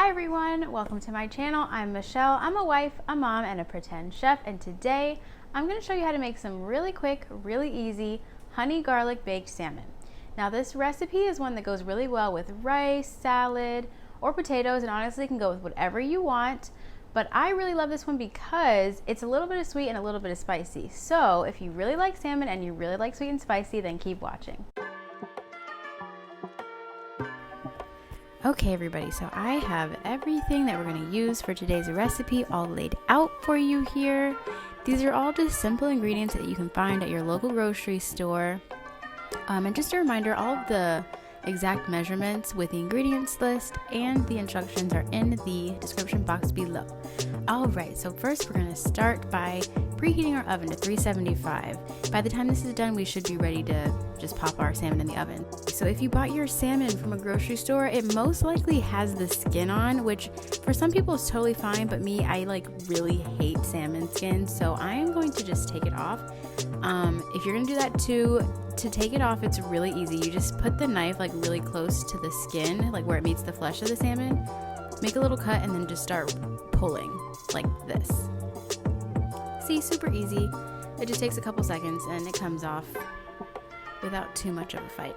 Hi everyone, welcome to my channel. I'm Michelle. I'm a wife, a mom, and a pretend chef, and today I'm going to show you how to make some really quick, really easy honey garlic baked salmon. Now this recipe is one that goes really well with rice, salad, or potatoes, and honestly can go with whatever you want. But I really love this one because it's a little bit of sweet and a little bit of spicy. So if you really like salmon and you really like sweet and spicy, then keep watching. Okay everybody, so I have everything that we're going to use for today's recipe all laid out for you here. These are all just simple ingredients that you can find at your local grocery store. And just a reminder, all of the exact measurements with the ingredients list and the instructions are in the description box below. Alright, so first we're going to start by preheating our oven to 375. By the time this is done, we should be ready to just pop our salmon in the oven. So if you bought your salmon from a grocery store, it most likely has the skin on, which for some people is totally fine, but me, I really hate salmon skin, so I am going to just take it off. If you're gonna do that too, to take it off, it's really easy. You just put the knife really close to the skin, where it meets the flesh of the salmon, make a little cut, and then just start pulling like this. See, super easy. It just takes a couple seconds and it comes off without too much of a fight.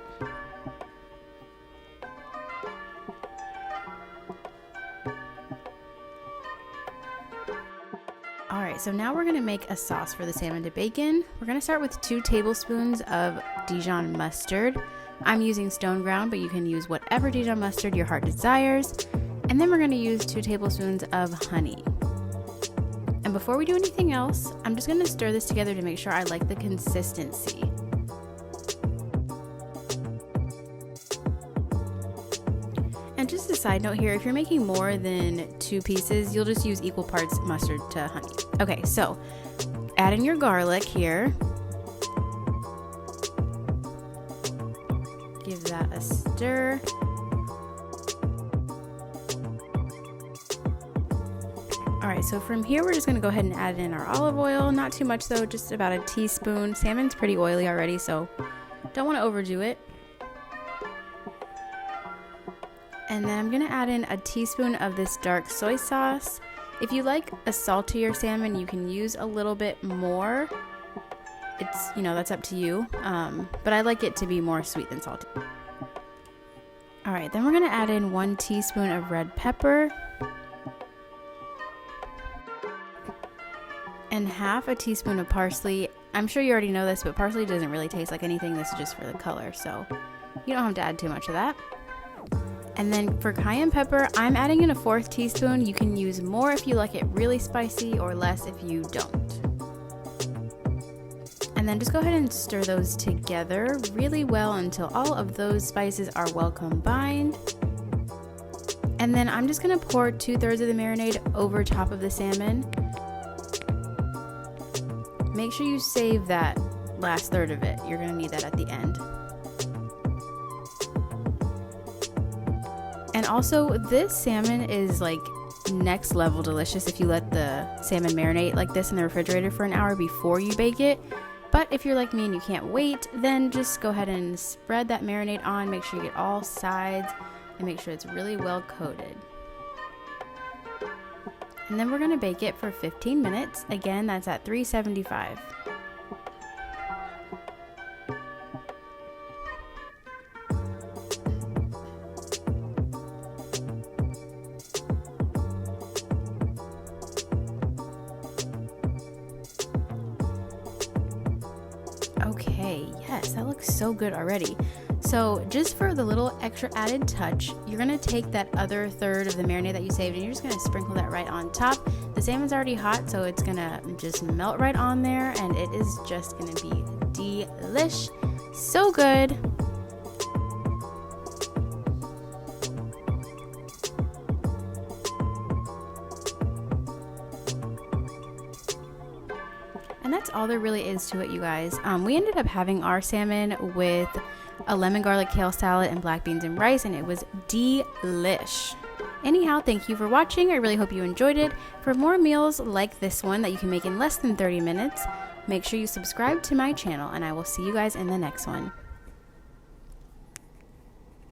Alright, so now we're going to make a sauce for the salmon to bake in. We're going to start with 2 tablespoons of Dijon Mustard. I'm using stone ground, but you can use whatever Dijon mustard your heart desires. And then we're going to use 2 tablespoons of honey. And before we do anything else, I'm just going to stir this together to make sure I like the consistency. And just a side note here, if you're making more than 2 pieces, you'll just use equal parts mustard to honey. Okay, so add in your garlic here. Give that a stir. Alright, so from here we're just going to go ahead and add in our olive oil. Not too much though, just about a teaspoon. Salmon's pretty oily already, so don't want to overdo it. And then I'm going to add in a teaspoon of this dark soy sauce. If you like a saltier salmon, you can use a little bit more. It's, that's up to you. But I like it to be more sweet than salty. Alright, then we're going to add in 1 teaspoon of red pepper. And half a teaspoon of parsley. I'm sure you already know this, but parsley doesn't really taste like anything. This is just for the color, so you don't have to add too much of that. And then for cayenne pepper, I'm adding in a 1/4 teaspoon. You can use more if you like it really spicy or less if you don't. And then just go ahead and stir those together really well until all of those spices are well combined. And then I'm just going to pour 2/3 of the marinade over top of the salmon. Make sure you save that last third of it. You're going to need that at the end. And also, this salmon is next level delicious if you let the salmon marinate like this in the refrigerator for an hour before you bake it. But if you're like me and you can't wait, then just go ahead and spread that marinade on. Make sure you get all sides and make sure it's really well coated. And then we're going to bake it for 15 minutes. Again, that's at 375. Okay, yes, that looks so good already. So just for the little extra added touch, you're going to take that other 1/3 of the marinade that you saved and you're just going to sprinkle that right on top. The salmon's already hot, so it's going to just melt right on there and it is just going to be delish. So good. And that's all there really is to it, you guys. We ended up having our salmon with a lemon garlic kale salad and black beans and rice, and it was delish. Anyhow, thank you for watching. I really hope you enjoyed it. For more meals like this one that you can make in less than 30 minutes, make sure you subscribe to my channel, and I will see you guys in the next one.